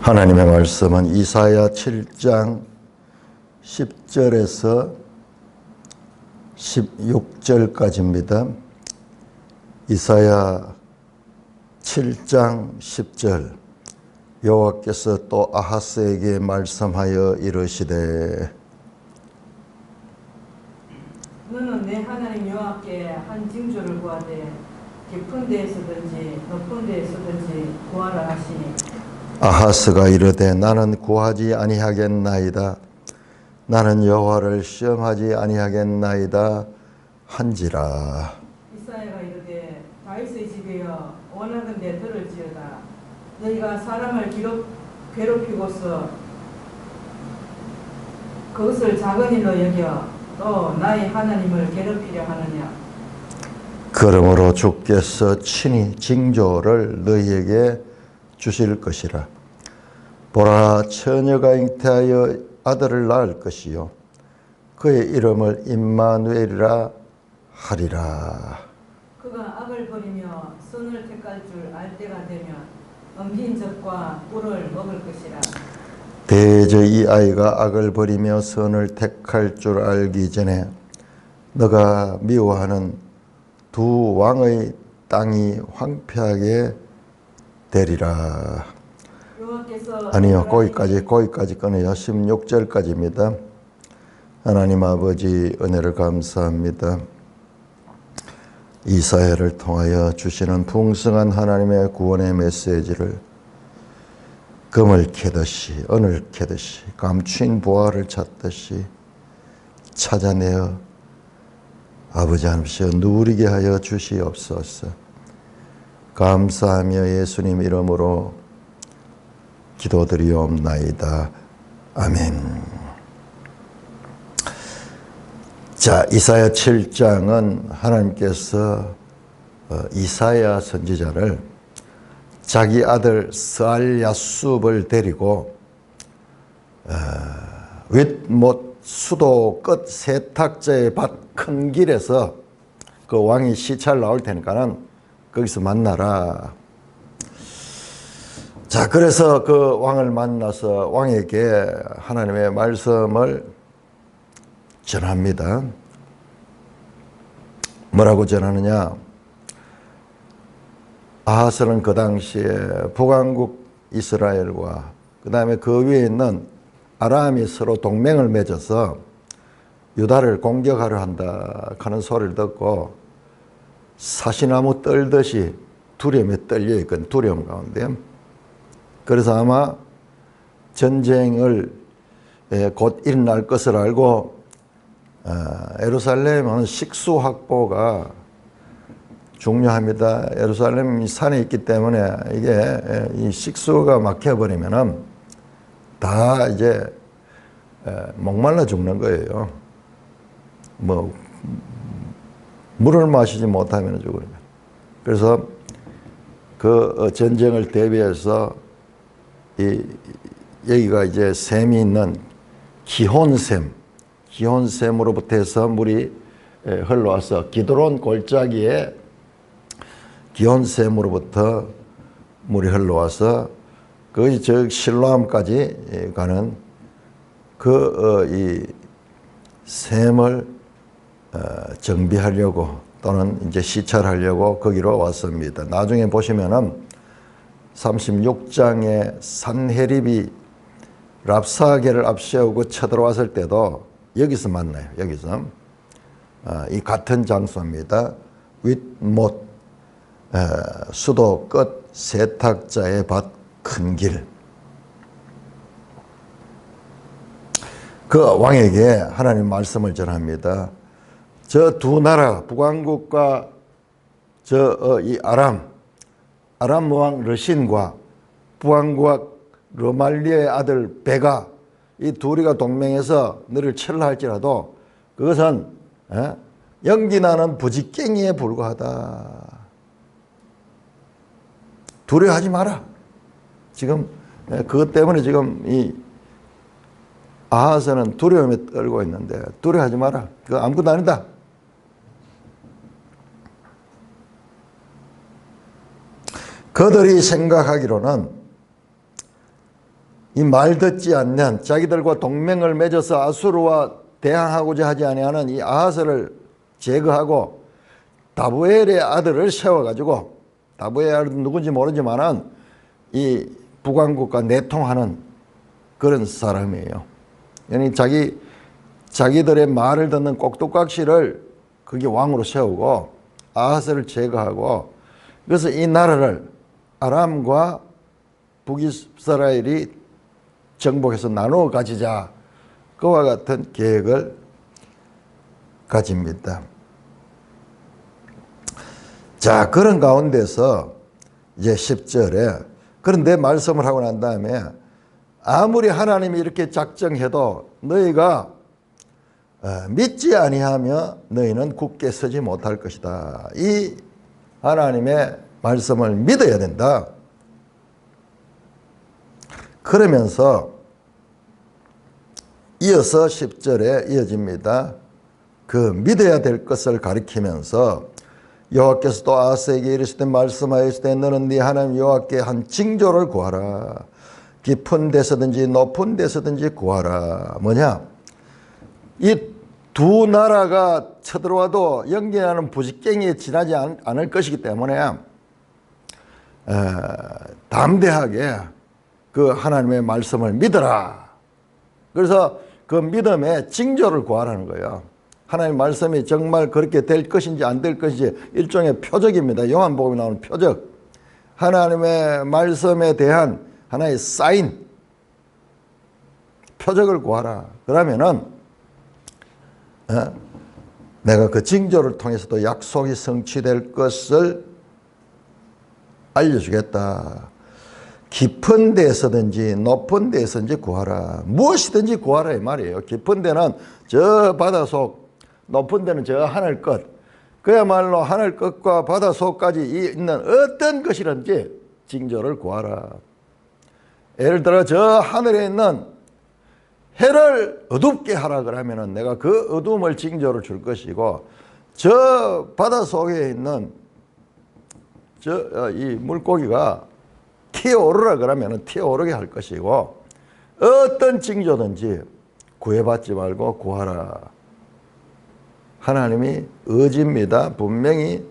하나님의 말씀은 이사야 7장 10절에서 16절까지입니다. 이사야 7장 10절 여호와께서 또 아하스에게 말씀하여 이르시되 너는 내 하나님 여호와께 한 징조를 구하되 깊은 데에서든지 높은 데에서든지 구하라 하시니 아하스가 이르되 나는 구하지 아니하겠나이다. 나는 여호와를 시험하지 아니하겠나이다 한지라. 이사야가 이르되 다윗의 집이여 원하건대 들을지어다. 너희가 사람을 괴롭히고서 그것을 작은 일로 여겨 또 나의 하나님을 괴롭히려 하느냐. 그러므로 주께서 친히 징조를 너희에게 주실 것이라. 보라, 처녀가 잉태하여 아들을 낳을 것이요 그의 이름을 임마누엘이라 하리라. 그가 악을 버리며 선을 택할 줄 알 때가 되면 엉긴 젖과 꿀을 먹을 것이라. 대저 이 아이가 악을 버리며 선을 택할 줄 알기 전에 너가 미워하는 두 왕의 땅이 황폐하게 되리라. 아니요, 거기까지 끊어요. 16절까지입니다. 하나님 아버지 은혜를 감사합니다. 이사야를 통하여 주시는 풍성한 하나님의 구원의 메시지를 금을 캐듯이 은을 캐듯이 감추인 보화를 찾듯이 찾아내어 아버지 하나님께서 누리게 하여 주시옵소서. 감사하며 예수님 이름으로 기도드리옵나이다. 아멘. 자, 이사야 7장은 하나님께서 이사야 선지자를 자기 아들 스알야숲을 데리고 윗못 수도 끝 세탁자의 밭 큰 길에서 그 왕이 시찰 나올 테니까는 거기서 만나라. 자, 그래서 그 왕을 만나서 왕에게 하나님의 말씀을 전합니다. 뭐라고 전하느냐? 아하스는 그 당시에 북왕국 이스라엘과 그 다음에 그 위에 있는 아람이 서로 동맹을 맺어서 유다를 공격하려 한다 하는 소리를 듣고 사시나무 떨듯이 두려움에 떨려 있건 두려움 가운데, 그래서 아마 전쟁을 곧 일어날 것을 알고 예루살렘은 식수 확보가 중요합니다. 예루살렘이 산에 있기 때문에 이게 이 식수가 막혀버리면은 다 이제 목말라 죽는 거예요. 뭐 물을 마시지 못하면 죽으면. 그래서 그 전쟁을 대비해서 여기가 이제 샘이 있는 기혼샘으로부터 해서 물이 흘러와서 기드론 골짜기에 기혼샘으로부터 물이 흘러와서 거기 저 실로암까지 가는 이 샘을 정비하려고 또는 이제 시찰하려고 거기로 왔습니다. 나중에 보시면은 36장에 산헤립이 랍사게를 앞세우고 쳐들어왔을 때도 여기서 만나요. 여기서 이 같은 장소입니다. 윗못 수도 끝 세탁자의 밭 큰 길. 그 왕에게 하나님 말씀을 전합니다. 저 두 나라 북왕국과 이 아람 왕 르신과 북왕국 르말리의 아들 베가 이 둘이가 동맹해서 너를 치려 할지라도 그것은 연기나는 부지깽이에 불과하다. 두려워하지 마라. 지금 그것 때문에 지금 이 아하스는 두려움에 떨고 있는데 두려워하지 마라. 그거 아무것도 아니다. 그들이 생각하기로는 이 말 듣지 않는 자기들과 동맹을 맺어서 아수르와 대항하고자 하지 아니하는 이 아하스를 제거하고 다부엘의 아들을 세워가지고, 다부엘의 아들은 누군지 모르지만은 이 북왕국과 내통하는 그런 사람이에요. yani 자기들의 말을 듣는 꼭두각시를 그게 왕으로 세우고 아하스를 제거하고, 그래서 이 나라를 아람과 북이스라엘이 정복해서 나누어 가지자, 그와 같은 계획을 가집니다. 자, 그런 가운데서 이제 10절에, 그런데 말씀을 하고 난 다음에 아무리 하나님이 이렇게 작정해도 너희가 믿지 아니하며 너희는 굳게 서지 못할 것이다. 이 하나님의 말씀을 믿어야 된다. 그러면서 이어서 10절에 이어집니다. 그 믿어야 될 것을 가리키면서 여호와께서 또 아하스에게 이르시되 말씀하였으되 너는 네 하나님 여호와께 한 징조를 구하라. 깊은 데서든지 높은 데서든지 구하라. 뭐냐? 이 두 나라가 쳐들어와도 연기하는 부직갱이에 지나지 않을 것이기 때문에 담대하게 그 하나님의 말씀을 믿어라. 그래서 그 믿음의 징조를 구하라는 거예요. 하나님의 말씀이 정말 그렇게 될 것인지 안 될 것인지 일종의 표적입니다. 요한복음에 나오는 표적. 하나님의 말씀에 대한 하나의 사인, 표적을 구하라. 그러면은 내가 그 징조를 통해서도 약속이 성취될 것을 알려주겠다. 깊은 데서든지 높은 데서든지 구하라. 무엇이든지 구하라 이 말이에요. 깊은 데는 저 바다 속, 높은 데는 저 하늘 끝. 그야말로 하늘 끝과 바다 속까지 있는 어떤 것이든지 징조를 구하라. 예를 들어 저 하늘에 있는 해를 어둡게 하라 그러면은 내가 그 어둠을 징조를 줄 것이고, 저 바다 속에 있는 이 물고기가 튀어오르라 그러면은 튀어오르게 할 것이고, 어떤 징조든지 구해받지 말고 구하라. 하나님이 의지입니다. 분명히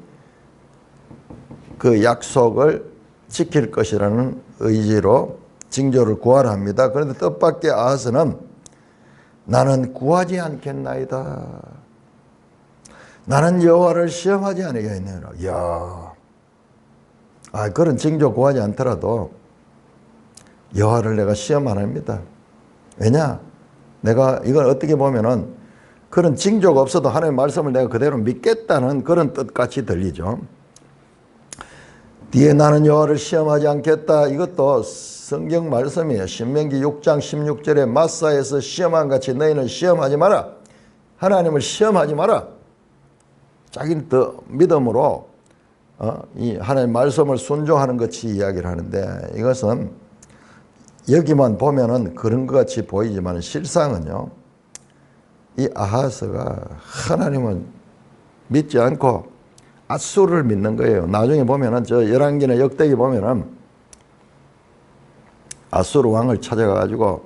그 약속을 지킬 것이라는 의지로 징조를 구하라 합니다. 그런데 뜻밖의 아하스는 나는 구하지 않겠나이다. 나는 여호와를 시험하지 아니하겠느니라. 이야, 그런 징조 구하지 않더라도 여호와를 내가 시험 안 합니다. 왜냐? 내가 이걸 어떻게 보면은 그런 징조가 없어도 하나님의 말씀을 내가 그대로 믿겠다는 그런 뜻같이 들리죠. 뒤에 나는 여호와를 시험하지 않겠다. 이것도 성경 말씀이에요. 신명기 6장 16절에 마사에서 시험한 같이 너희는 시험하지 마라. 하나님을 시험하지 마라. 자기는 더 믿음으로 이 하나님의 말씀을 순종하는 것이 이야기를 하는데, 이것은 여기만 보면은 그런 것 같이 보이지만 실상은요, 이 아하스가 하나님을 믿지 않고 아수르를 믿는 거예요. 나중에 보면은 저 열왕기나 역대기 보면은 아수르 왕을 찾아가가지고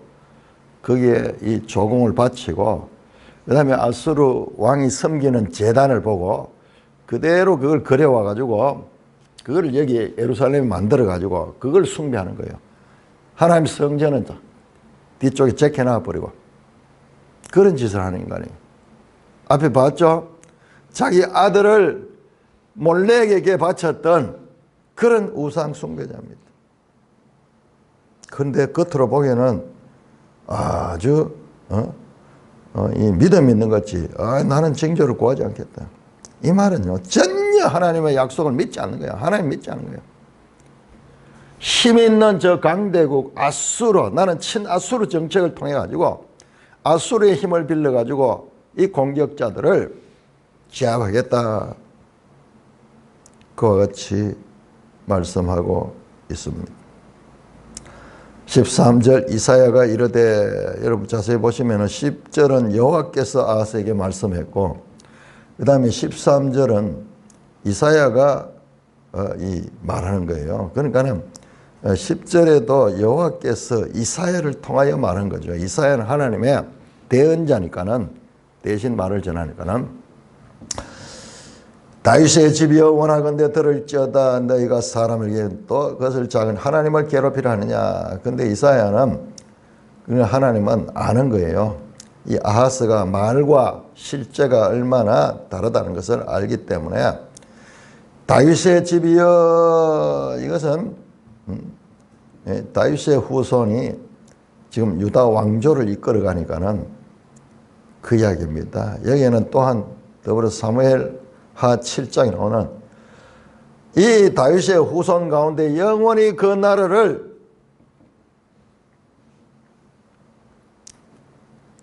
거기에 이 조공을 바치고, 그 다음에 아수르 왕이 섬기는 제단을 보고 그대로 그걸 그려와가지고 그걸 여기 예루살렘에 만들어가지고 그걸 숭배하는 거예요. 하나님 성전은 뒤쪽에 제껴놔버리고 그런 짓을 하는 인간이에요. 앞에 봤죠? 자기 아들을 몰렉에게 바쳤던 그런 우상 숭배자입니다. 그런데 겉으로 보기에는 아주 이 믿음 있는 것 같이 나는 징조를 구하지 않겠다. 이 말은요, 전혀 하나님의 약속을 믿지 않는 거예요. 하나님 믿지 않는 거예요. 힘 있는 저 강대국 아수르, 나는 친아수르 정책을 통해 가지고 아수르의 힘을 빌려 가지고 이 공격자들을 제압하겠다. 그와 같이 말씀하고 있습니다. 13절 이사야가 이르되, 여러분 자세히 보시면 10절은 여호와께서 아하스에게 말씀했고, 그 다음에 13절은 이사야가 말하는 거예요. 그러니까는 10절에도 여호와께서 이사야를 통하여 말한 거죠. 이사야는 하나님의 대언자니까는, 대신 말을 전하니까는, 다윗의 집이여 원하건대 들을지어다 너희가 사람에게 또 그것을 작은 하나님을 괴롭히려 하느냐. 근데 이사야는 하나님은 아는 거예요. 이 아하스가 말과 실제가 얼마나 다르다는 것을 알기 때문에 다윗의 집이여, 이것은 다윗의 후손이 지금 유다 왕조를 이끌어가니까는 그 이야기입니다. 여기에는 또한 더불어 사무엘 하 7장에 나오는 이 다윗의 후손 가운데 영원히 그 나라를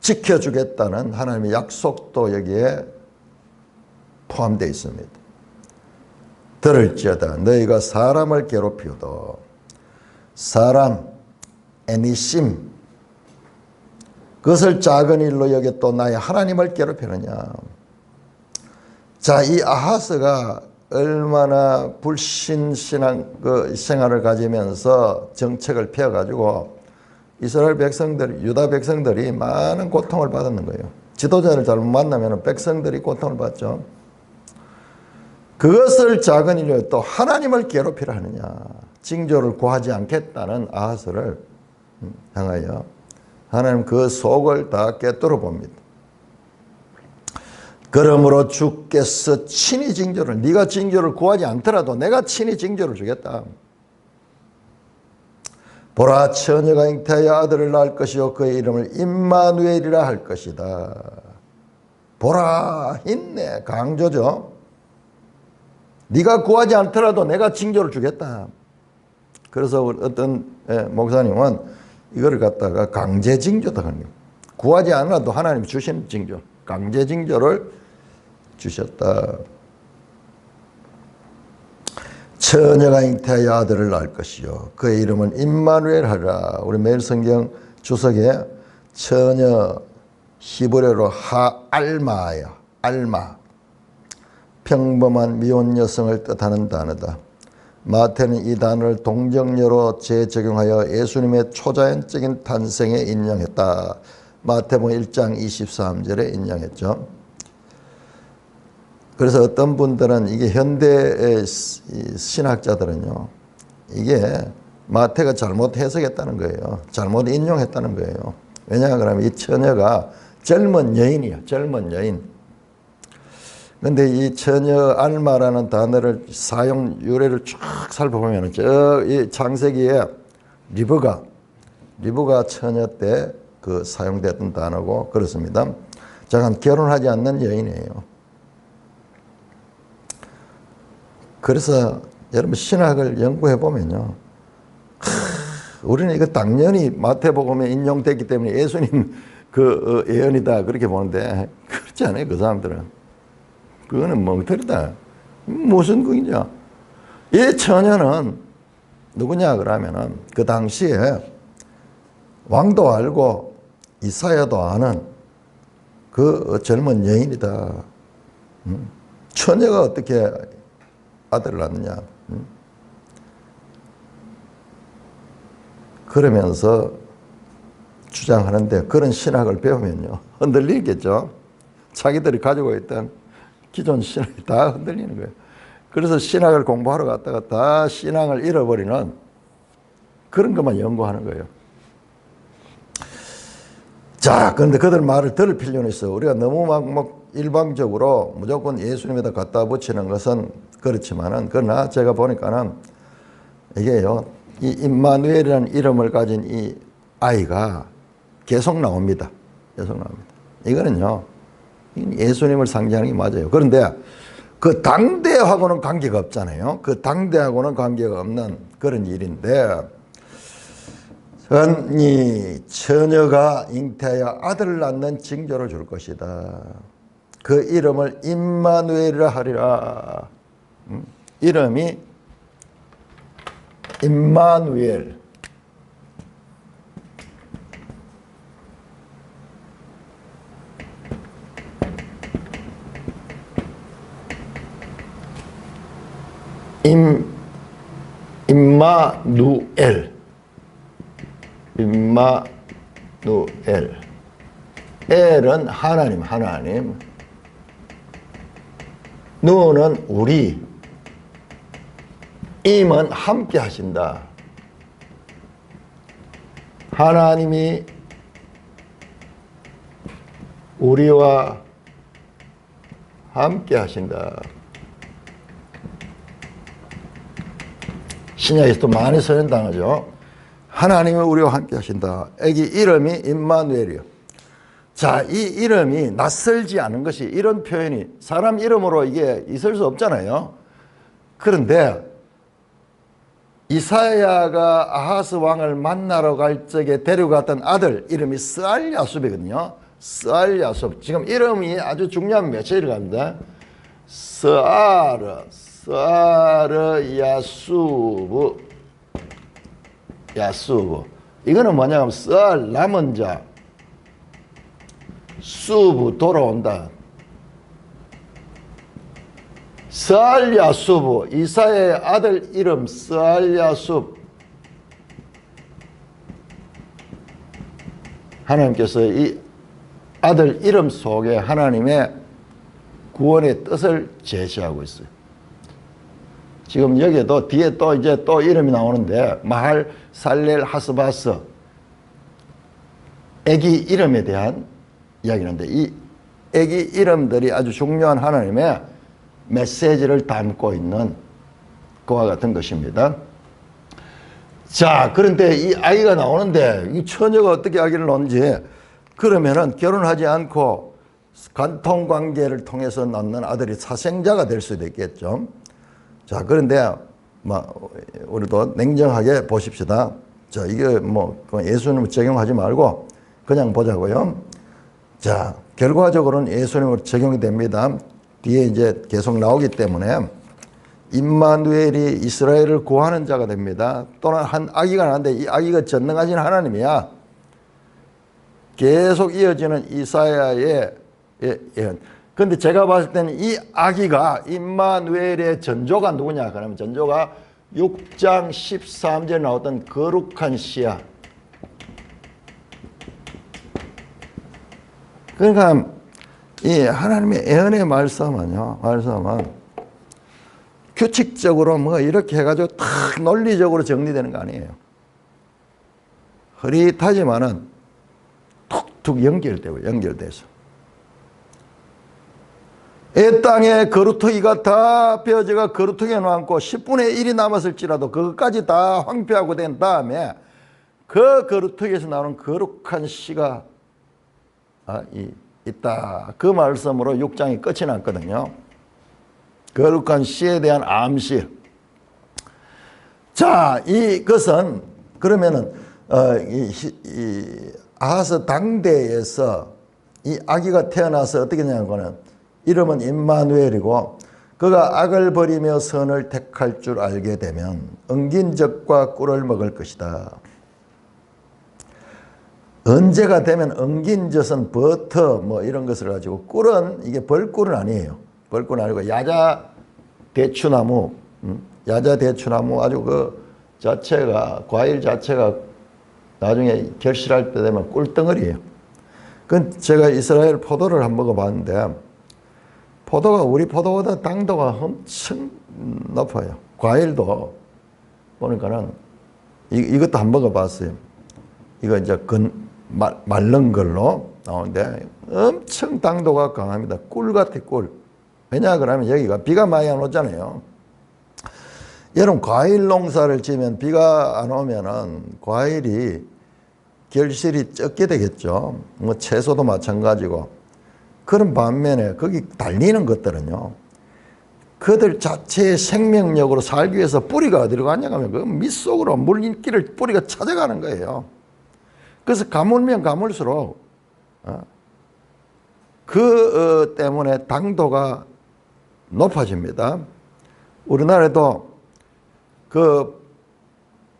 지켜주겠다는 하나님의 약속도 여기에 포함되어 있습니다. 들을지어다 너희가 사람을 괴롭히어도, 사람, 애니심, 그것을 작은 일로 여겨 또 나의 하나님을 괴롭히느냐. 자, 이 아하스가 얼마나 불신신앙 그 생활을 가지면서 정책을 펴가지고 이스라엘 백성들, 유다 백성들이 많은 고통을 받았는 거예요. 지도자를 잘못 만나면 백성들이 고통을 받죠. 그것을 작은 일로 또 하나님을 괴롭히려 하느냐. 징조를 구하지 않겠다는 아하스를 향하여 하나님 그 속을 다 꿰뚫어 봅니다. 그러므로 주께서 친히 징조를, 네가 징조를 구하지 않더라도 내가 친히 징조를 주겠다. 보라, 처녀가 잉태하여 아들을 낳을 것이요 그의 이름을 임마누엘이라 할 것이다. 보라, 힘내, 강조죠. 네가 구하지 않더라도 내가 징조를 주겠다. 그래서 어떤 목사님은 이거를 갖다가 강제 징조다 합니다. 구하지 않아도 하나님이 주신 징조, 강제 징조를 주셨다. 처녀가 잉태하여 아들을 낳을 것이요 그의 이름은 임마누엘 하라. 우리 매일 성경 주석에 처녀 히브리어로 하알마야, 알마, 평범한 미혼 여성을 뜻하는 단어다. 마태는 이 단어를 동정녀로 재적용하여 예수님의 초자연적인 탄생에 인용했다. 마태복음 1장 23절에 인용했죠. 그래서 어떤 분들은 이게 현대의 신학자들은요, 이게 마태가 잘못 해석했다는 거예요. 잘못 인용했다는 거예요. 왜냐하면 이 처녀가 젊은 여인이야, 젊은 여인. 근데 이 처녀 알마라는 단어를 사용 유래를 쭉 살펴보면 이 창세기에 리브가 처녀 때 그 사용됐던 단어고 그렇습니다. 잠깐 결혼하지 않는 여인이에요. 그래서 여러분 신학을 연구해 보면요, 우리는 이거 당연히 마태복음에 인용됐기 때문에 예수님 그 예언이다 그렇게 보는데 그렇지 않아요. 그 사람들은 그거는 멍터리다. 무슨 그이냐? 이 처녀는 누구냐 그러면은 그 당시에 왕도 알고 이사야도 아는 그 젊은 여인이다. 처녀가 어떻게 아들을 낳느냐. 그러면서 주장하는데 그런 신학을 배우면요 흔들리겠죠. 자기들이 가지고 있던 기존 신학이 다 흔들리는 거예요. 그래서 신학을 공부하러 갔다가 다 신앙을 잃어버리는 그런 것만 연구하는 거예요. 자, 그런데 그들 말을 들을 필요는 있어요. 우리가 너무 막 일방적으로 무조건 예수님에다 갖다 붙이는 것은 그렇지만은, 그러나 제가 보니까는 이게요, 이 임마누엘이라는 이름을 가진 이 아이가 계속 나옵니다. 계속 나옵니다. 이거는요, 예수님을 상징하는 게 맞아요. 그런데 그 당대하고는 관계가 없잖아요. 그 당대하고는 관계가 없는 그런 일인데, 이 처녀가 잉태하여 아들을 낳는 징조를 줄 것이다. 그 이름을 임마누엘이라 하리라. 이름이 임마누엘. 임마 임마누엘. 임마누엘. 엘은 하나님, 하나님. 누는 우리. 임은 함께 하신다. 하나님이 우리와 함께 하신다. 신약에서도 많이 선언당하죠. 하나님이 우리와 함께 하신다. 애기 이름이 임마누엘이요. 자, 이 이름이 낯설지 않은 것이, 이런 표현이 사람 이름으로 이게 있을 수 없잖아요. 그런데 이사야가 아하스 왕을 만나러 갈 적에 데려갔던 아들 이름이 스알야숲이거든요. 스알야숲. 지금 이름이 아주 중요한 메시지를 갑니다. 스알 야수브. 이거는 뭐냐면 스알 남은 자, 수브 돌아온다. 스알야수브, 이사야의 아들 이름 스알야숲. 하나님께서 이 아들 이름 속에 하나님의 구원의 뜻을 제시하고 있어요. 지금 여기에도 뒤에 또 이제 또 이름이 나오는데 마할 살렐 하스바스, 애기 이름에 대한 이야기인데 이 애기 이름들이 아주 중요한 하나님의 메시지를 담고 있는 그와 같은 것입니다. 자, 그런데 이 아이가 나오는데 이 처녀가 어떻게 아기를 낳는지, 그러면은 결혼하지 않고 간통관계를 통해서 낳는 아들이 사생자가 될 수도 있겠죠. 자, 그런데 우리도 냉정하게 보십시다. 자, 이게 예수님을 적용하지 말고 그냥 보자고요. 자, 결과적으로는 예수님으로 적용이 됩니다. 뒤에 이제 계속 나오기 때문에 임마누엘이 이스라엘을 구하는 자가 됩니다. 또는 한 아기가 나는데 이 아기가 전능하신 하나님이야. 계속 이어지는 이사야의 예언. 그런데 제가 봤을 때는 이 아기가 임마누엘의 전조가 누구냐? 그러면 전조가 6장 13절에 나왔던 거룩한 씨야. 그러니까 이 하나님의 예언의 말씀은요, 규칙적으로 이렇게 해가지고 탁 논리적으로 정리되는 거 아니에요. 흐릿하지만은 툭툭 연결돼서. 이 땅에 거루터기가 다 베어져가 거루터기에 놓고 10분의 1이 남았을지라도 그것까지 다 황폐하고 된 다음에 그 거루터기에서 나오는 거룩한 씨가 있다. 그 말씀으로 6장이 끝이 났거든요. 거룩한 씨에 대한 암시. 자, 이것은 그러면은 이 아하스 당대에서 이 아기가 태어나서 어떻게 되냐고는 이름은 임마누엘이고 그가 악을 버리며 선을 택할 줄 알게 되면 엉긴 젖과 꿀을 먹을 것이다. 언제가 되면 엉긴 젖은 버터 이런 것을 가지고, 꿀은 이게 벌꿀은 아니에요. 벌꿀은 아니고 야자 대추나무 아주 그 자체가, 과일 자체가 나중에 결실할 때 되면 꿀덩어리예요. 그건 제가 이스라엘 포도를 한번 먹어봤는데 포도가 우리 포도보다 당도가 엄청 높아요. 과일도 보니까는 이것도 한번 먹어봤어요. 이거 이제 말른 걸로 나오는데 엄청 당도가 강합니다. 꿀 같아, 꿀. 왜냐 그러면 여기가 비가 많이 안 오잖아요. 여러분, 과일 농사를 지으면 비가 안 오면은 과일이 결실이 적게 되겠죠. 채소도 마찬가지고. 그런 반면에 거기 달리는 것들은요, 그들 자체의 생명력으로 살기 위해서 뿌리가 어디로 가냐 하면 그 밑속으로 물길을 뿌리가 찾아가는 거예요. 그래서 가물면 가물수록 그 때문에 당도가 높아집니다. 우리나라에도 그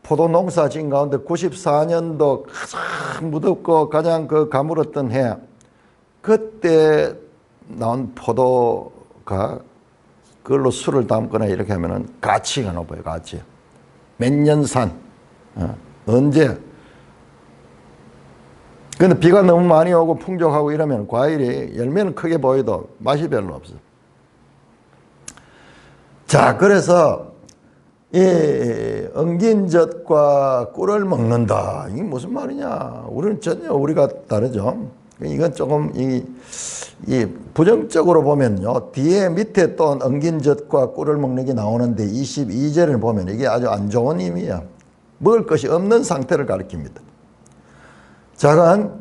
포도 농사 지은 가운데 94년도 가장 무덥고 가장 그 가물었던 해, 그때 나온 포도가 그걸로 술을 담거나 이렇게 하면은 가치가 높아요, 가치. 몇 년 산, 언제. 근데 비가 너무 많이 오고 풍족하고 이러면 과일이 열매는 크게 보여도 맛이 별로 없어. 자, 그래서 이 엉긴젓과 꿀을 먹는다. 이게 무슨 말이냐? 우리는 전혀 우리가 다르죠. 이건 조금 이 부정적으로 보면요. 뒤에 밑에 또 엉긴젓과 꿀을 먹는 게 나오는데 22절을 보면 이게 아주 안 좋은 의미야. 먹을 것이 없는 상태를 가리킵니다. 작은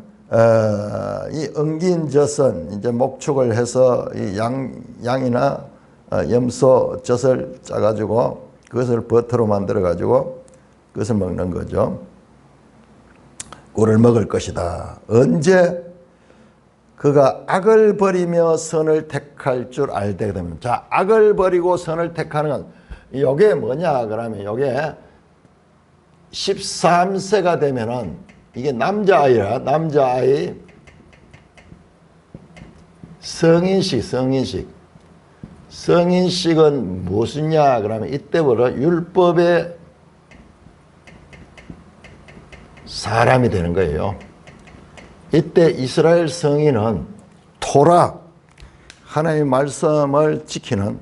이 엉긴젓은 이제 목축을 해서 이 양이나 염소 젖을 짜가지고 그것을 버터로 만들어가지고 그것을 먹는 거죠. 꿀을 먹을 것이다. 언제? 그가 악을 버리며 선을 택할 줄 알게 되면. 자, 악을 버리고 선을 택하는 건 이게 뭐냐 그러면 이게 13세가 되면은 이게 남자아이라 남자아이 성인식은 무엇이냐 그러면 이때부터 율법의 사람이 되는 거예요. 이때 이스라엘 성인은 토라 하나님의 말씀을 지키는,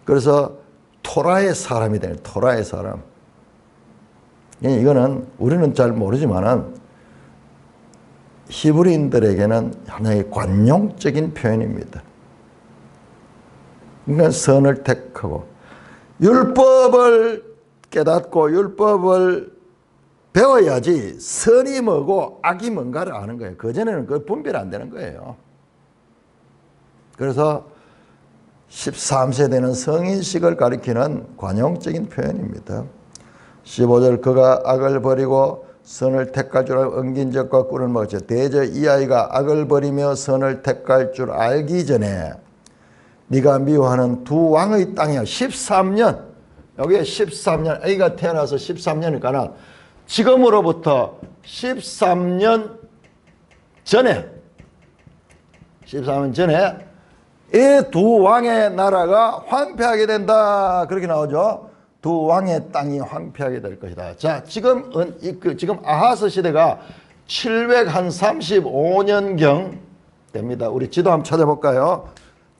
그래서 토라의 사람이 되는, 토라의 사람. 이거는 우리는 잘 모르지만은 히브리인들에게는 하나의 관용적인 표현입니다. 그러니까 선을 택하고 율법을 깨닫고 율법을 배워야지 선이 뭐고 악이 뭔가를 아는 거예요. 그전에는 그 분별 안 되는 거예요. 그래서 13세 되는 성인식을 가리키는 관용적인 표현입니다. 15절 그가 악을 버리고 선을 택할 줄 알고 엉긴젓과 꿀을 먹었죠. 대저 이 아이가 악을 버리며 선을 택할 줄 알기 전에 네가 미워하는 두 왕의 땅이야. 13년. 여기에 13년. A가 태어나서 13년이니까 지금으로부터 13년 전에 이 두 왕의 나라가 황폐하게 된다. 그렇게 나오죠. 두 왕의 땅이 황폐하게 될 것이다. 자, 지금 아하스 시대가 735년경 됩니다. 우리 지도 한번 찾아볼까요?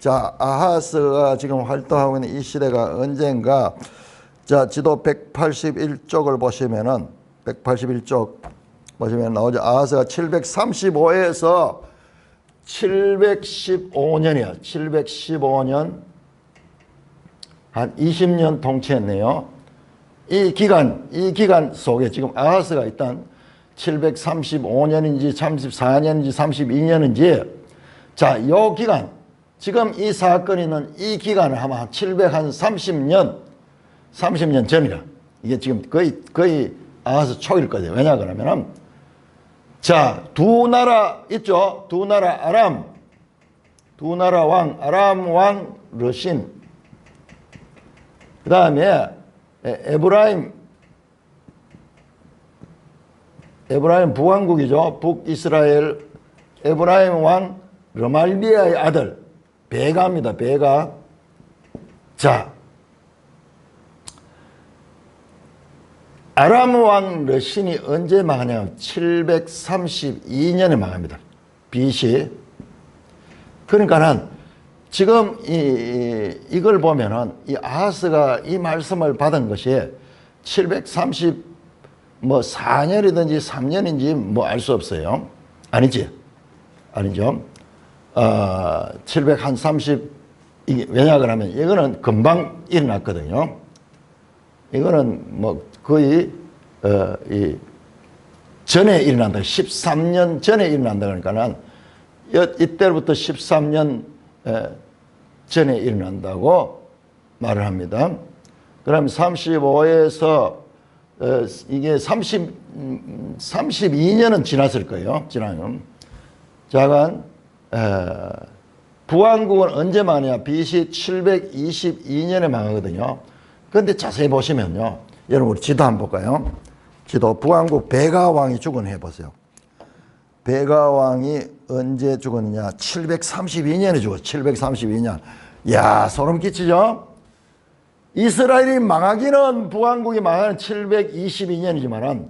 자, 아하스가 지금 활동하고 있는 이 시대가 언젠가, 자, 지도 181쪽을 보시면은 181쪽 보시면 나오죠. 아하스가 735에서 715년이야. 715년 한 20년 통치했네요. 이 기간 속에 지금 아하스가 일단 735년인지 34년인지 32년인지, 자, 요 기간, 지금 이 사건이 있는 이 기간을 아마 730년 전이라. 이게 지금 거의 아하스 초일 거예요. 왜냐 그러면은, 자, 두 나라 있죠. 두 나라 아람 왕 르신, 그 다음에 에브라임 북왕국이죠. 북이스라엘 에브라임 왕 르말리아의 아들 베가입니다. 베가. 자, 아람 왕 르신이 언제 망하냐면 732년에 망합니다. BC. 그러니까는 지금 이걸 보면은 이 아하스가 이 말씀을 받은 것이 734년이든지 3년인지 뭐 알 수 없어요. 아니죠. 730, 왜냐 그러면 이거는 금방 일어났거든요. 이거는 뭐 거의 이 전에 일어난다. 13년 전에 일어난다. 그러니까는 이때부터 13년 전에 일어난다고 말을 합니다. 그럼 35에서 이게 32년은 지났을 거예요. 지나면. 자간 북왕국은 언제 망하냐? BC 722년에 망하거든요. 그런데 자세히 보시면요. 여러분 우리 지도 한번 볼까요? 지도 북왕국 베가 왕이 죽은 해 보세요. 베가 왕이 언제 죽었느냐? 732년에 죽었어. 732년. 야, 소름 끼치죠? 이스라엘이 망하기는 부왕국이 망하는 722년이지만은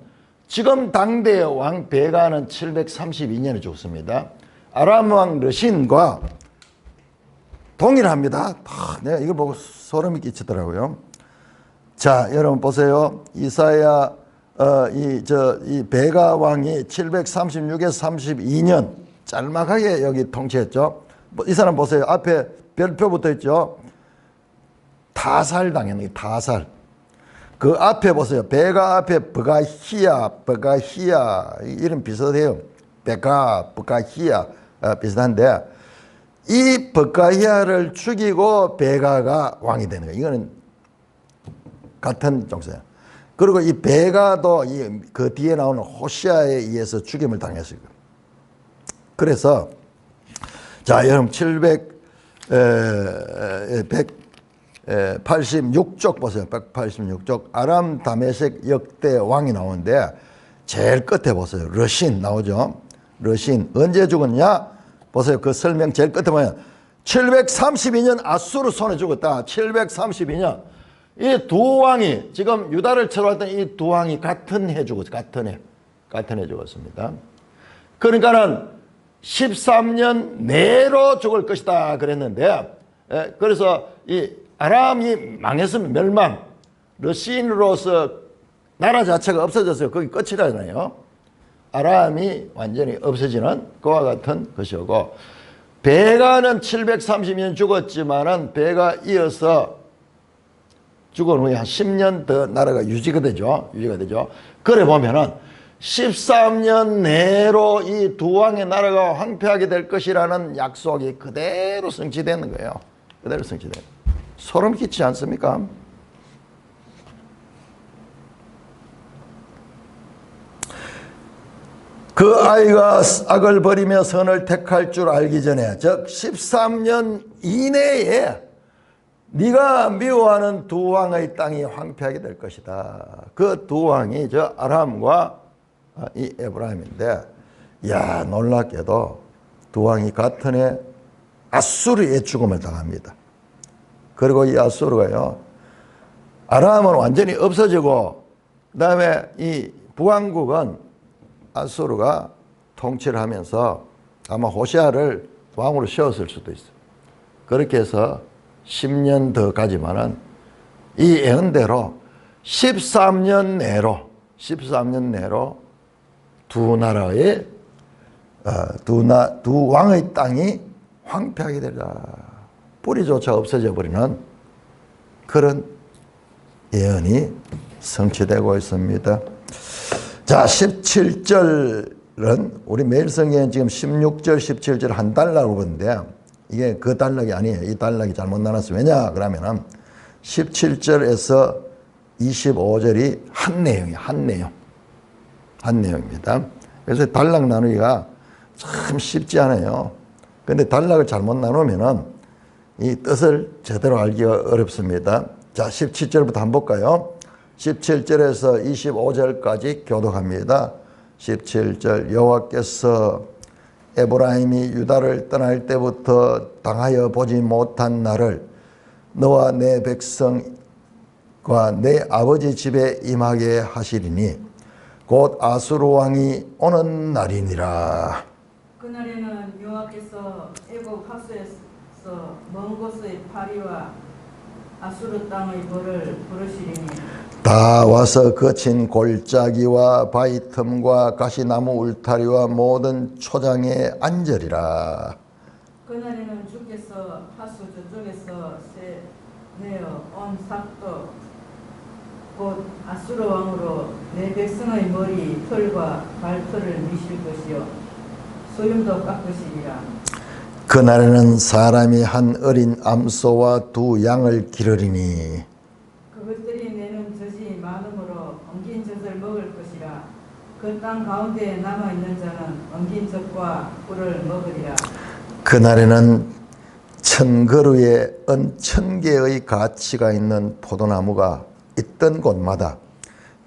지금 당대의 왕 베가는 732년에 죽습니다. 아람 왕 르신과 동일합니다. 내가 이걸 보고 소름이 끼치더라고요. 자, 여러분 보세요. 이사야 이 베가 왕이 736에서 32년 짤막하게 여기 통치했죠. 이 사람 보세요. 앞에 별표 붙어 있죠. 타살 당했는 게 타살. 그 앞에 보세요. 베가 앞에 버가히야 이름 비슷해요. 버가히야 비슷한데 이 버가히야를 죽이고 베가가 왕이 되는 거예요. 이거는 같은 정세예요. 그리고 이 베가도 그 뒤에 나오는 호시아에 의해서 죽임을 당했어요. 그래서 자, 여러분 186쪽 보세요. 186쪽 아람 다메섹 역대 왕이 나오는데 제일 끝에 보세요. 르신 나오죠. 르신 언제 죽었냐? 보세요. 그 설명 제일 끝에 보면 732년 아수르 손에 죽었다. 732년 이 두 왕이 지금 유다를 쳐왔던 이 두 왕이 같은 해 죽었어요. 같은 해 죽었습니다. 그러니까는 13년 내로 죽을 것이다 그랬는데 그래서 이 아람이 망했으면 멸망, 르신으로서 나라 자체가 없어졌어요. 거기 끝이라잖아요. 아람이 완전히 없어지는 그와 같은 것이고, 베가는 730년 죽었지만은 베가 이어서 죽은 후에 한 10년 더 나라가 유지가 되죠. 그래 보면은 13년 내로 이 두 왕의 나라가 황폐하게 될 것이라는 약속이 그대로 성취되는 거예요. 그대로 성취돼요. 소름 끼치지 않습니까? 그 아이가 악을 버리며 선을 택할 줄 알기 전에, 즉 13년 이내에 네가 미워하는 두 왕의 땅이 황폐하게 될 것이다. 그 두 왕이 저 아람과 이 에브라임인데, 야, 놀랍게도 두 왕이 같은 해 아수르의 죽음을 당합니다. 그리고 이 아수르가요, 아람은 완전히 없어지고, 그 다음에 이 부왕국은 아수르가 통치를 하면서 아마 호시아를 왕으로 세웠을 수도 있어요. 그렇게 해서 10년 더 가지만은 이 예언대로 13년 내로 두 나라의 두 왕의 땅이 황폐하게 되리라. 뿌리조차 없어져 버리는 그런 예언이 성취되고 있습니다. 자, 17절은 우리 매일 성경에 지금 16절, 17절 한 단락으로 보는데 이게 그 단락이 아니에요. 이 단락이 잘못 나눴어요. 왜냐? 그러면은 17절에서 25절이 한 내용입니다. 그래서 단락 나누기가 참 쉽지 않아요. 근데 단락을 잘못 나누면은 이 뜻을 제대로 알기가 어렵습니다. 자, 17절부터 한번 볼까요? 17절에서 25절까지 교독합니다. 17절 여호와께서 에브라임이 유다를 떠날 때부터 당하여 보지 못한 날을 너와 내 백성과 내 아버지 집에 임하게 하시리니 곧 아수르 왕이 오는 날이니라. 그날에는 여호와께서 애굽 하수에서 먼 곳의 파리와 아수르 땅의 벌을 부르시리니 다 와서 거친 골짜기와 바위 틈과 가시나무 울타리와 모든 초장에 앉으리라. 그날에는 주께서 하수 저쪽에서 내어 온 삭도 곧 아수르 왕으로 내 백성의 머리 털과 발털을 미실 것이요 소임도 깎으시리라. 그날에는 사람이 한 어린 암소와 두 양을 기르리니 그것들이 내는 젖이 많음으로 엉긴 젖을 먹을 것이라. 그 땅 가운데에 남아있는 자는 엉긴 젖과 꿀을 먹으리라. 그날에는 1000그루에 1000개의 가치가 있는 포도나무가 있던 곳마다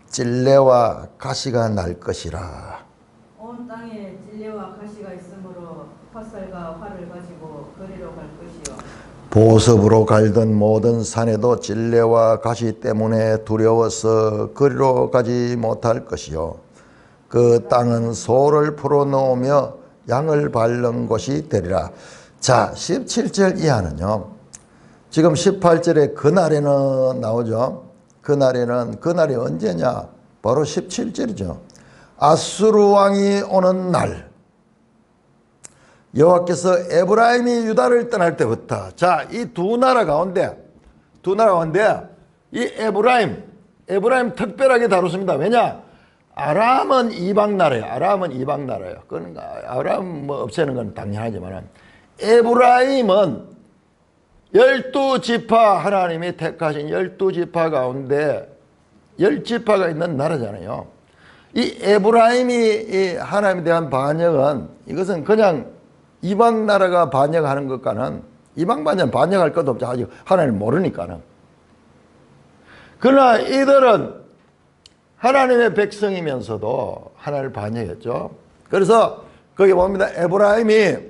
찔레와 가시가 날 것이라. 온 땅에 찔레와 가시가 있으므로 화살과 활을 가지고 거리로 갈 것이요 보습으로 갈던 모든 산에도 진레와 가시 때문에 두려워서 그리로 가지 못할 것이요 그 땅은 소를 풀어놓으며 양을 밟는 곳이 되리라. 자, 17절 이하는요, 지금 18절에 그날에는 나오죠. 그날이 언제냐? 바로 17절이죠. 아수르 왕이 오는 날, 여호와께서 에브라임이 유다를 떠날 때부터, 자, 이 두 나라 가운데 이 에브라임 특별하게 다뤘습니다. 왜냐? 아람은 이방 나라예요. 그러니까 아람 뭐 없애는 건 당연하지만 에브라임은 12지파, 하나님이 택하신 12지파 가운데 10지파가 있는 나라잖아요. 이 에브라임이 이 하나님에 대한 반역은, 이것은 그냥 이방 나라가 반역하는 것과는, 이방 반역할 것도 없죠. 아직 하나님을 모르니까는. 그러나 이들은 하나님의 백성이면서도 하나님을 반역했죠. 그래서 거기 봅니다. 에브라임이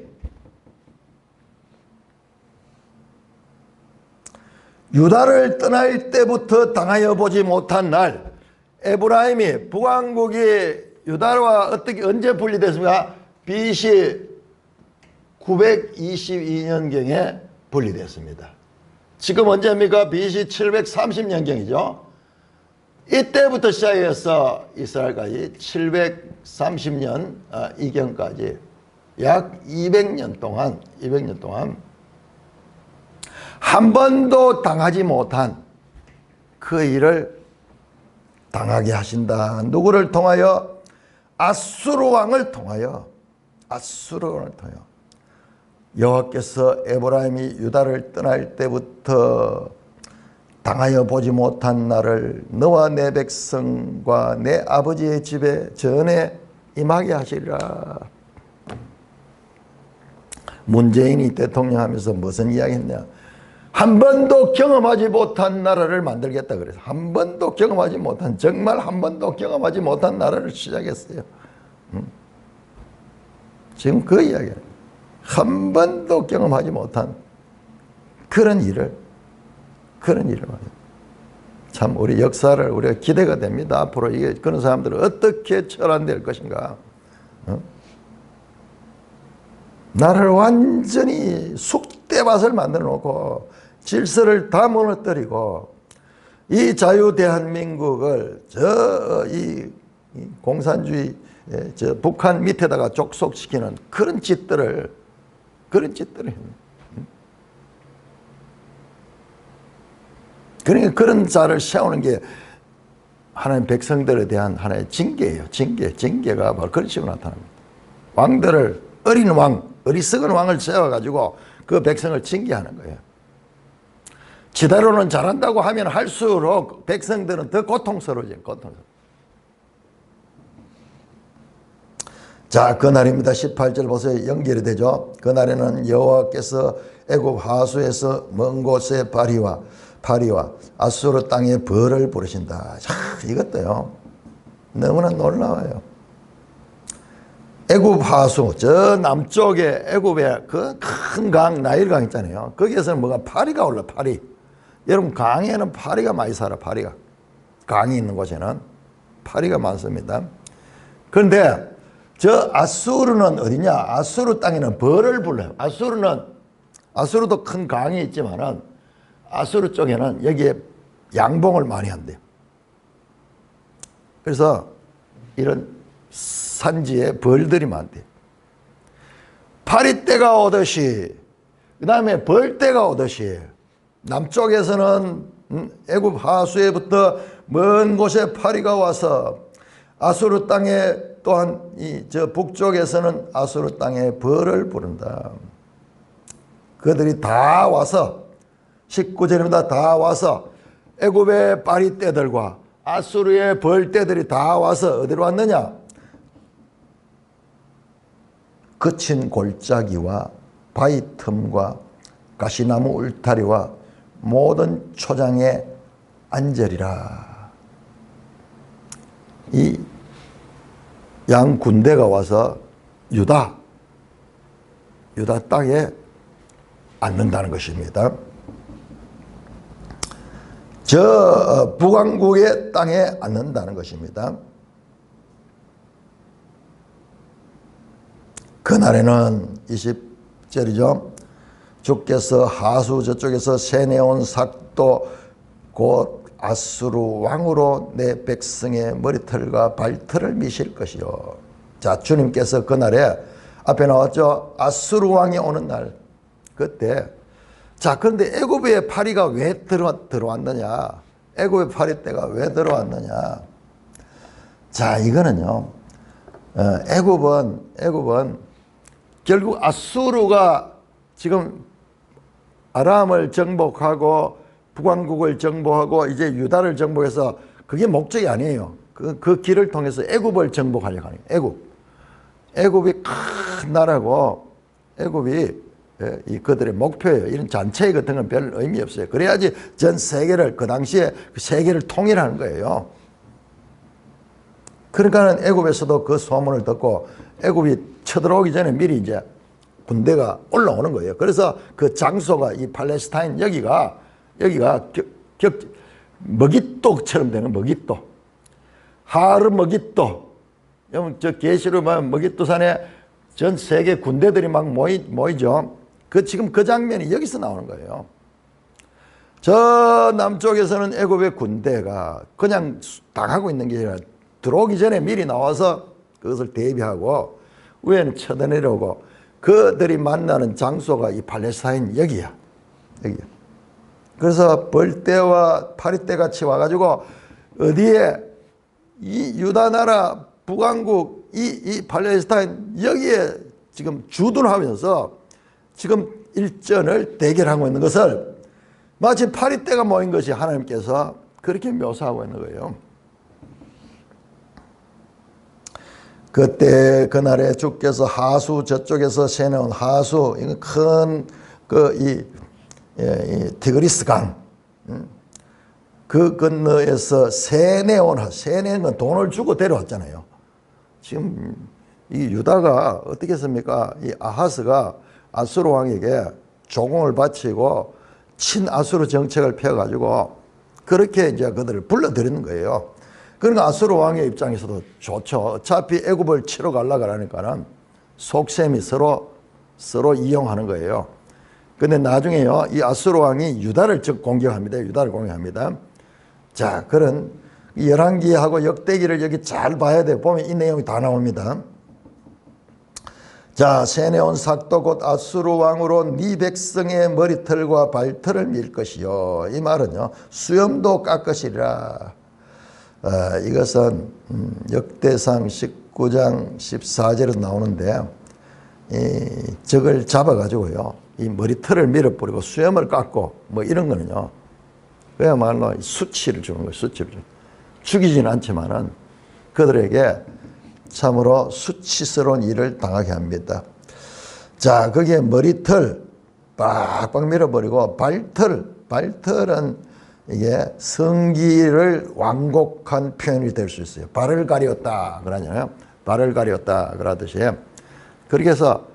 유다를 떠날 때부터 당하여 보지 못한 날, 에브라임이 북왕국이 유다와 언제 분리됐습니까? BC 922년경에 분리됐습니다. 지금 언제입니까? BC 730년경이죠. 이때부터 시작해서 이스라엘까지 730년 이경까지 약 200년 동안 한 번도 당하지 못한 그 일을 당하게 하신다. 누구를 통하여? 아수르 왕을 통하여. 여호와께서 에브라임이 유다를 떠날 때부터 당하여 보지 못한 나를 너와 내 백성과 내 아버지의 집에 전에 임하게 하시리라. 문재인이 대통령 하면서 무슨 이야기 했냐? 한 번도 경험하지 못한 나라를 만들겠다 그래서 한 번도 경험하지 못한, 정말 한 번도 경험하지 못한 나라를 시작했어요. 지금 그 이야기예요. 한 번도 경험하지 못한 그런 일을 참 우리 역사를 우리가 기대가 됩니다. 앞으로 이게 그런 사람들은 어떻게 처단될 것인가. 나라를 완전히 쑥대밭을 만들어 놓고 질서를 다 무너뜨리고 이 자유 대한민국을 이 공산주의 북한 밑에다가 족속시키는 그런 짓들을 그러니까 그런 자를 세우는 게 하나님 백성들에 대한 하나의 징계예요. 징계가 바로 그런 식으로 나타납니다. 왕들을, 어리석은 왕을 세워가지고 그 백성을 징계하는 거예요. 지대로는 잘한다고 하면 할수록 백성들은 더 고통스러워져요. 자, 그날입니다. 18절 보세요. 연결이 되죠. 그날에는 여호와께서 애굽 하수에서 먼 곳에 파리와 아수르 땅에 벌을 부르신다. 자, 이것도요, 너무나 놀라워요. 애굽 하수, 저 남쪽에 애굽에 그 큰 강, 나일강 있잖아요. 거기에서는 뭐가 파리가 올라, 파리. 여러분, 강에는 파리가 많이 살아, 파리가. 강이 있는 곳에는 파리가 많습니다. 그런데 저 아수르는 어디냐? 아수르 땅에는 벌을 불러요. 아수르도 큰 강이 있지만은 아수르 쪽에는 여기에 양봉을 많이 한대요. 그래서 이런 산지에 벌들이 많대요. 파리 때가 오듯이, 그 다음에 벌 때가 오듯이, 남쪽에서는 애굽 하수에부터 먼 곳에 파리가 와서 아수르 땅에 또한 저 북쪽에서는 아수르 땅에 벌을 부른다. 그들이 다 와서 19절입니다. 다 와서 애굽의 파리 떼들과 아수르의 벌 떼들이 다 와서 어디로 왔느냐? 거친 골짜기와 바위 틈과 가시나무 울타리와 모든 초장에 앉으리라. 이 양 군대가 와서 유다 땅에 않는다는 것입니다. 저 북왕국의 땅에 앉는다는 것입니다. 그날에는 20절이죠. 주께서 하수 저쪽에서 세내온 삭도 곧 아수르 왕으로 내 백성의 머리털과 발털을 미실 것이요. 자, 주님께서 그날에 앞에 나왔죠. 아수르 왕이 오는 날. 그때 자, 그런데 애굽의 파리가 왜 들어왔느냐? 애굽의 파리떼가 왜 들어왔느냐? 자, 이거는요. 애굽은 결국 아수르가 지금 아람을 정복하고 북왕국을 정복하고 이제 유다를 정복해서 그게 목적이 아니에요. 그 길을 통해서 애굽을 정복하려고 하는 거예요. 애굽이 큰 나라고 애굽이 그들의 목표예요. 이런 잔치 같은 건 별 의미 없어요. 그래야지 전 세계를 그 당시에 세계를 통일하는 거예요. 그러니까는 애굽에서도 그 소문을 듣고 애굽이 쳐들어오기 전에 미리 이제 군대가 올라오는 거예요. 그래서 그 장소가 이 팔레스타인 여기가 머깃도처럼 되는 머깃도. 하르 머깃도. 여러분 저 계시로 보면 머깃도산에 전 세계 군대들이 막 모이죠. 지금 그 장면이 여기서 나오는 거예요. 저 남쪽에서는 애굽의 군대가 그냥 당하고 있는 게 아니라 들어오기 전에 미리 나와서 그것을 대비하고 위에는 쳐내려오고 그들이 만나는 장소가 이 팔레스타인 여기야. 그래서 벌떼와 파리떼 같이 와가지고 어디에 이 유다 나라 북왕국 이 팔레스타인 여기에 지금 주둔하면서 지금 일전을 대결하고 있는 것을 마치 파리떼가 모인 것이 하나님께서 그렇게 묘사하고 있는 거예요. 그때 그날에 주께서 하수 저쪽에서 새내온 하수 이건 큰 티그리스 강 그 건너에서 세내온 건 돈을 주고 데려왔잖아요. 지금 이 유다가 어떻게 했습니까? 이 아하스가 아수르 왕에게 조공을 바치고 친아수르 정책을 펴가지고 그렇게 이제 그들을 불러들이는 거예요. 그러니까 아수르 왕의 입장에서도 좋죠. 어차피 애굽을 치러 가려고 하니까는 속셈이 서로 이용하는 거예요. 근데 나중에요, 이 아수르 왕이 유다를 공격합니다. 유다를 공격합니다. 자, 그런 열왕기하고 역대기를 여기 잘 봐야 돼요. 보면 이 내용이 다 나옵니다. 자, 세내온 삭도 곧 아수르 왕으로 네 백성의 머리털과 발털을 밀 것이요. 이 말은요, 수염도 깎으시리라. 이것은 역대상 19장 14절에 나오는데 적을 잡아가지고요, 이 머리털을 밀어버리고 수염을 깎고 뭐 이런 거는요, 그야말로 수치를 주는 거예요. 수치를 주는. 죽이지는 않지만은 그들에게 참으로 수치스러운 일을 당하게 합니다. 자, 거기에 머리털 빡빡 밀어버리고 발털은 이게 성기를 완곡한 표현이 될 수 있어요. 발을 가리었다 그러잖아요. 발을 가리었다 그러듯이 그렇게 해서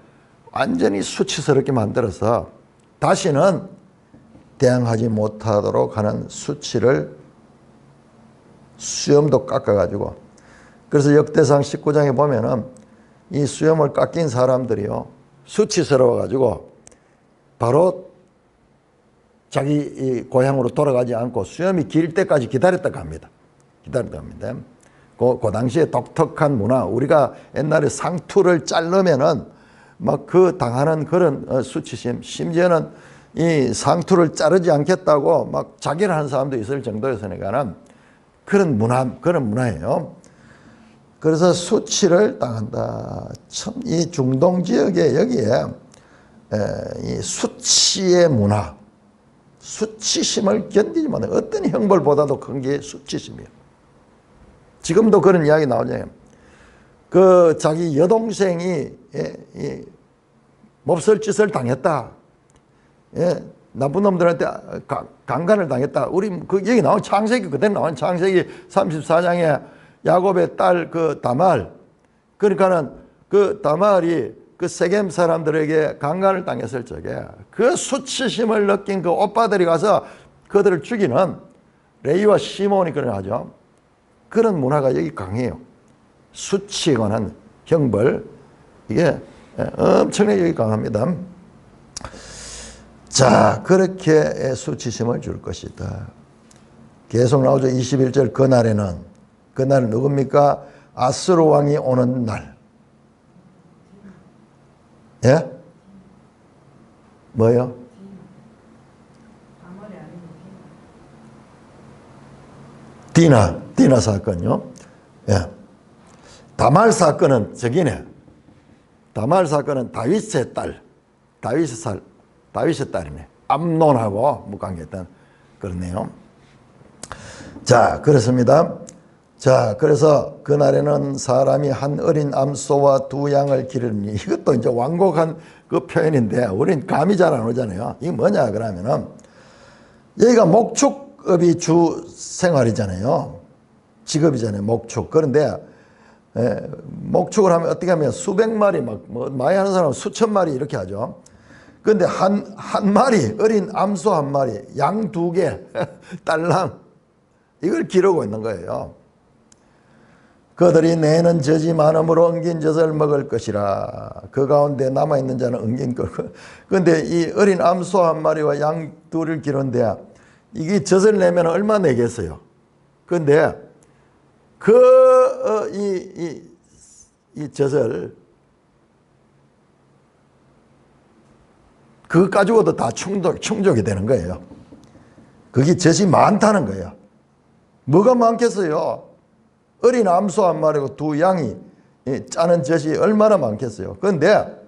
완전히 수치스럽게 만들어서 다시는 대항하지 못하도록 하는 수치를 수염도 깎아가지고, 그래서 역대상 19장에 보면은 이 수염을 깎인 사람들이요, 수치스러워가지고 바로 자기 이 고향으로 돌아가지 않고 수염이 길 때까지 기다렸다고 합니다. 그 당시에 독특한 문화, 우리가 옛날에 상투를 자르면은 막 그 당하는 그런 수치심, 심지어는 이 상투를 자르지 않겠다고 막 자결을 하는 사람도 있을 정도였으니까는 그런 문화예요. 그래서 수치를 당한다. 참 이 중동 지역에 여기에 이 수치의 문화, 수치심을 견디지 못해. 어떤 형벌보다도 큰 게 수치심이에요. 지금도 그런 이야기 나오잖아요. 그 자기 여동생이 몹쓸 짓을 당했다. 나쁜 놈들한테 강간을 당했다. 우리 그 얘기 나온 창세기 그대로 나온 창세기 34장에 야곱의 딸 그 다말. 그러니까는 그 다말이 그 세겜 사람들에게 강간을 당했을 적에 그 수치심을 느낀 그 오빠들이 가서 그들을 죽이는 레위와 시몬이 그런 하죠. 그런 문화가 여기 강해요. 수치에 관한 형벌, 이게 엄청나게 여기 강합니다. 자, 그렇게 수치심을 줄 것이다. 계속 나오죠. 21절 그날에는, 그날 누굽니까? 아수르 왕이 오는 날. 예? 뭐요? 디나 사건요. 예. 다말 사건은 저기네. 다말 사건은 다윗의 딸이네. 암논하고 무관계했던 그러네요. 자, 그렇습니다. 자, 그래서 그날에는 사람이 한 어린 암소와 두 양을 기르니, 이것도 이제 완곡한 그 표현인데 우린 감이 잘 안 오잖아요. 이게 뭐냐 그러면은 여기가 목축업이 주 생활이잖아요. 직업이잖아요. 목축. 그런데 목축을 하면 어떻게 하면 수백 마리 뭐 많이 하는 사람은 수천 마리 이렇게 하죠. 그런데 한 마리 어린 암소 한 마리, 양 두 개, 딸랑 이걸 기르고 있는 거예요. 그들이 내는 젖이 많음으로 엉긴 젖을 먹을 것이라. 그 가운데 남아있는 자는 엉긴 것. 그런데 이 어린 암소 한 마리와 양 둘을 기르는데 이게 젖을 내면 얼마 내겠어요? 그런데 이 젖을 그거 가지고도 다 충족이 되는 거예요. 그게 젖이 많다는 거예요. 뭐가 많겠어요? 어린 암소 한 마리고 두 양이 짜는 젖이 얼마나 많겠어요. 그런데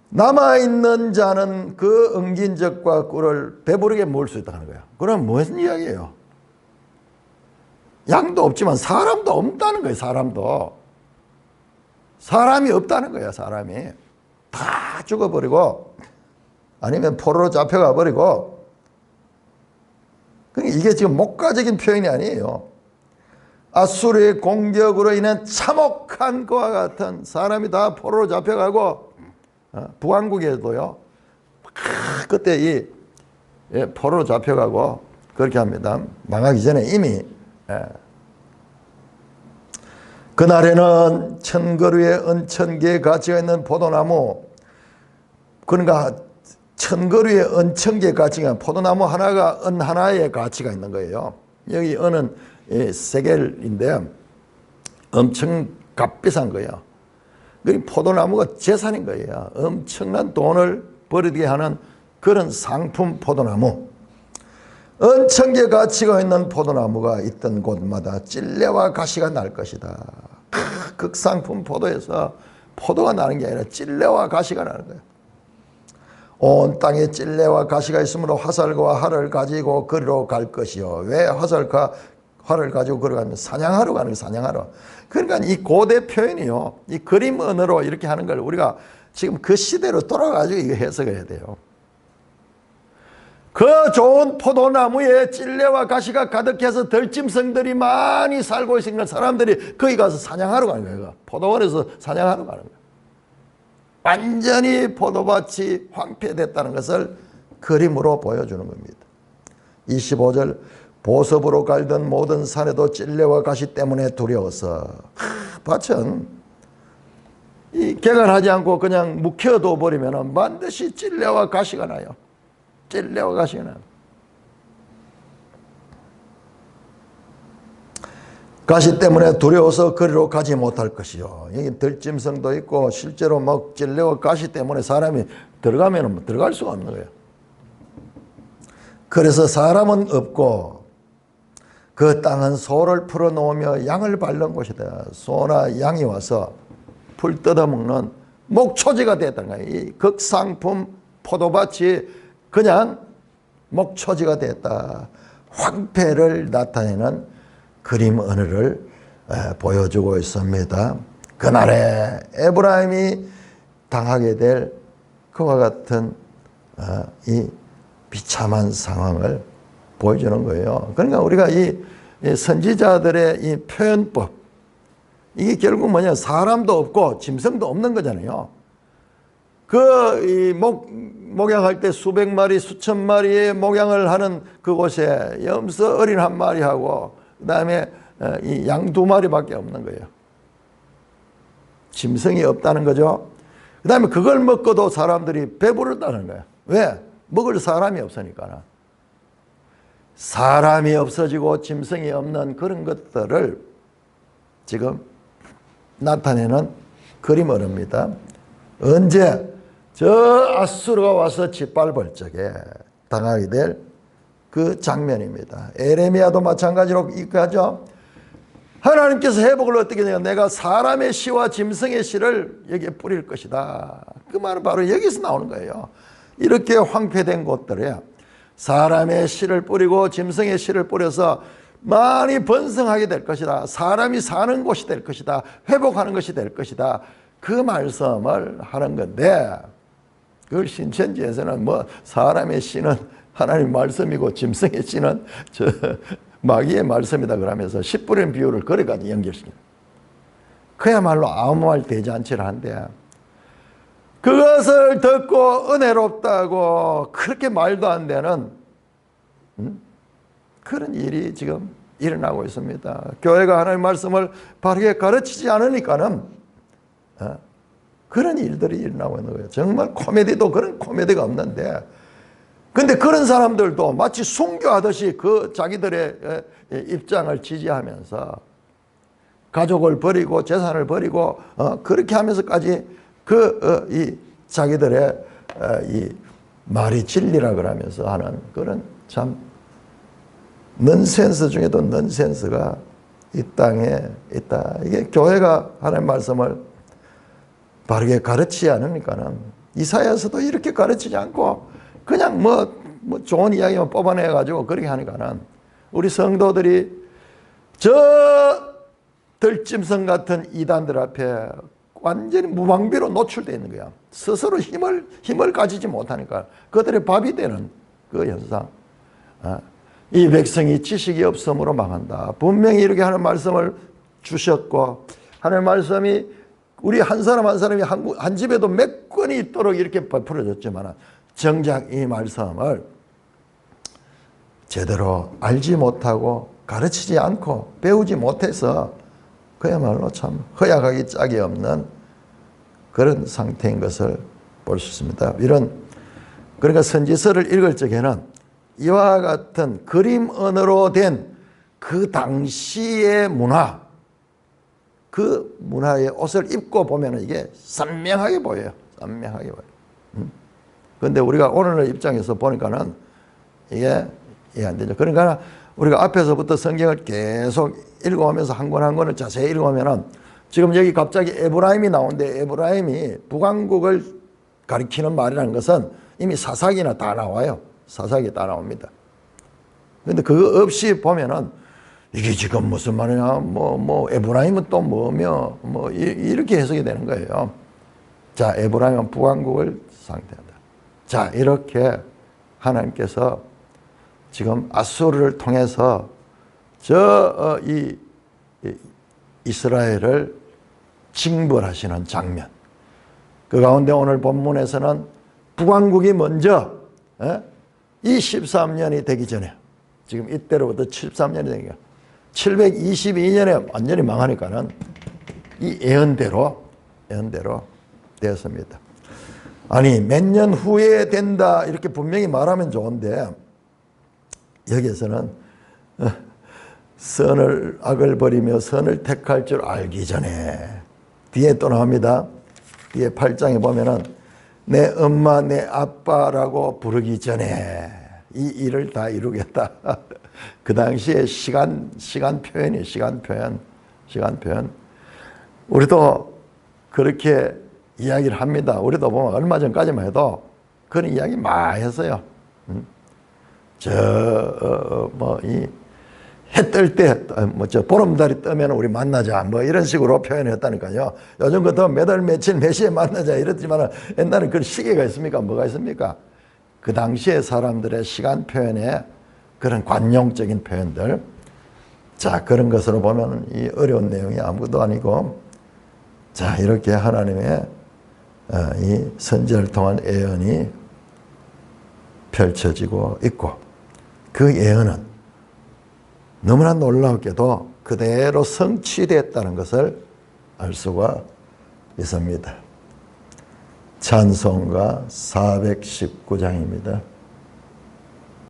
남아있는 자는 그 엉긴 젖과 꿀을 배부르게 먹을 수 있다는 거예요. 그럼 무슨 이야기예요? 양도 없지만 사람도 없다는 거예요. 사람이 없다는 거예요. 사람이 다 죽어버리고 아니면 포로로 잡혀가 버리고. 그러니까 이게 지금 목가적인 표현이 아니에요. 아수르의 공격으로 인한 참혹한 그와 같은, 사람이 다 포로로 잡혀가고 북왕국에도요 그때 이 포로로 잡혀가고 그렇게 합니다. 망하기 전에 이미. 그날에는 1000그루의 은천개의 가치가 있는 포도나무, 그러니까 1000그루의 은천개의 가치가 있는 포도나무 하나가 은 하나의 가치가 있는 거예요. 여기 은은 세겔인데 엄청 값비싼 거예요. 포도나무가 재산인 거예요. 엄청난 돈을 벌이게 하는 그런 상품 포도나무. 은천개 가치가 있는 포도나무가 있던 곳마다 찔레와 가시가 날 것이다. 극상품 포도에서 포도가 나는 게 아니라 찔레와 가시가 나는 거예요. 온 땅에 찔레와 가시가 있으므로 화살과 활을 가지고 거리로 갈 것이요. 왜 화살과 활을 가지고 걸어가면 사냥하러 가는 거예요. 사냥하러. 그러니까 이 고대 표현이요, 이 그림 언어로 이렇게 하는 걸 우리가 지금 그 시대로 돌아가지고 이거 해석을 해야 돼요. 그 좋은 포도나무에 찔레와 가시가 가득해서 들짐승들이 많이 살고 있으니까 사람들이 거기 가서 사냥하러 가는 거예요. 포도원에서 사냥하러 가는 거예요. 완전히 포도밭이 황폐됐다는 것을 그림으로 보여주는 겁니다. 25절 보섭으로 갈던 모든 산에도 찔레와 가시 때문에 두려워서. 밭은 이 개간하지 않고 그냥 묵혀둬 버리면 반드시 찔레와 가시가 나요. 찔레와 가시가 나요. 가시 때문에 두려워서 거리로 가지 못할 것이요. 여기 들짐승도 있고 실제로 막 찔레와 가시 때문에 사람이 들어가면 들어갈 수가 없는 거예요. 그래서 사람은 없고 그 땅은 소를 풀어놓으며 양을 밟는 곳이다. 소나 양이 와서 풀 뜯어먹는 목초지가 됐다는 거예요. 이 극상품 포도밭이 그냥 목초지가 됐다. 황폐를 나타내는 그림 언어를 보여주고 있습니다. 그날에 에브라임이 당하게 될 그와 같은 이 비참한 상황을 보여주는 거예요. 그러니까 우리가 이 선지자들의 이 표현법, 이게 결국 뭐냐, 사람도 없고 짐승도 없는 거잖아요. 목양할 때 수백 마리, 수천 마리의 목양을 하는 그곳에 염소 어린 한 마리하고 그 다음에 이 양 두 마리밖에 없는 거예요. 짐승이 없다는 거죠. 그 다음에 그걸 먹고도 사람들이 배부르다는 거예요. 왜? 먹을 사람이 없으니까. 사람이 없어지고 짐승이 없는 그런 것들을 지금 나타내는 그림어입니다. 언제? 저 아수르가 와서 짓밟을 적에 당하게 될 그 장면입니다. 에레미야도 마찬가지로 이까죠. 하나님께서 회복을 어떻게 해요? 내가 사람의 씨와 짐승의 씨를 여기에 뿌릴 것이다. 그 말은 바로 여기서 나오는 거예요. 이렇게 황폐된 곳들에 사람의 씨를 뿌리고 짐승의 씨를 뿌려서 많이 번성하게 될 것이다. 사람이 사는 곳이 될 것이다. 회복하는 것이 될 것이다. 그 말씀을 하는 건데, 그 신천지에서는 뭐 사람의 씨는 하나님 말씀이고 짐승의 씨는 저 마귀의 말씀이다 그러면서 씨 뿌리는 비유를 거기까지 연결시킵니다. 그야말로 아무 말 대잔치를 한대. 그것을 듣고 은혜롭다고 그렇게 말도 안 되는 그런 일이 지금 일어나고 있습니다. 교회가 하나님의 말씀을 바르게 가르치지 않으니까는 그런 일들이 일어나고 있는 거예요. 정말 코미디도 그런 코미디가 없는데, 근데 그런 사람들도 마치 순교하듯이 그 자기들의 입장을 지지하면서 가족을 버리고 재산을 버리고 그렇게 하면서까지 이 자기들의 이 말이 진리라 그러면서 하는 그런 참 넌센스 중에도 넌센스가 이 땅에 있다. 이게 교회가 하나님의 말씀을 바르게 가르치지 않으니까는, 이사야서도 이렇게 가르치지 않고 그냥 뭐 좋은 이야기만 뽑아내가지고 그렇게 하니까는 우리 성도들이 저 들짐승 같은 이단들 앞에 완전히 무방비로 노출되어 있는 거야. 스스로 힘을 가지지 못하니까 그들의 밥이 되는 그 현상. 이 백성이 지식이 없음으로 망한다. 분명히 이렇게 하는 말씀을 주셨고, 하나님의 말씀이 우리 한 사람 한 사람이 한 집에도 몇 권이 있도록 이렇게 베풀어졌지만 정작 이 말씀을 제대로 알지 못하고 가르치지 않고 배우지 못해서 그야말로 참 허약하기 짝이 없는 그런 상태인 것을 볼 수 있습니다. 그러니까 선지서를 읽을 적에는 이와 같은 그림 언어로 된 그 당시의 문화, 그 문화의 옷을 입고 보면 이게 선명하게 보여요. 선명하게 보여요. 그런데 우리가 오늘의 입장에서 보니까는 이게 이해 안 되죠. 그러니까 우리가 앞에서부터 성경을 계속 읽어오면서 한 권 한 권을 자세히 읽어오면은 지금 여기 갑자기 에브라임이 나오는데, 에브라임이 북왕국을 가리키는 말이라는 것은 이미 사사기나 다 나와요. 사사기 다 나옵니다. 그런데 그거 없이 보면은 이게 지금 무슨 말이냐, 에브라임은 또 뭐며, 이렇게 해석이 되는 거예요. 자, 에브라임은 북왕국을 상대한다. 자, 이렇게 하나님께서 지금 아수르를 통해서 이 이스라엘을 징벌하시는 장면. 그 가운데 오늘 본문에서는 북왕국이 먼저 이 13년이 되기 전에, 지금 이때로부터 13년이 되니까 722년에 완전히 망하니까는 이 예언대로 되었습니다. 아니, 몇 년 후에 된다 이렇게 분명히 말하면 좋은데, 여기에서는 악을 버리며 선을 택할 줄 알기 전에, 뒤에 또 나옵니다. 뒤에 8장에 보면은 내 엄마 내 아빠라고 부르기 전에 이 일을 다 이루겠다. 그 당시에 시간 표현이 시간 표현. 우리도 그렇게 이야기를 합니다. 우리도 보면 얼마 전까지만 해도 그런 이야기 많이 했어요. 해 뜰 때, 보름달이 뜨면 우리 만나자, 이런 식으로 표현했다니까요. 요즘 같으면 몇 월, 며칠, 몇 시에 만나자 이랬지만 옛날에 그런 시기가 있습니까? 뭐가 있습니까? 그 당시에 사람들의 시간 표현에 그런 관용적인 표현들. 자, 그런 것으로 보면 이 어려운 내용이 아무것도 아니고, 자, 이렇게 하나님의 이 선지자를 통한 예언이 펼쳐지고 있고 그 예언은 너무나 놀랍게도 그대로 성취됐다는 것을 알 수가 있습니다. 찬송가 419장입니다.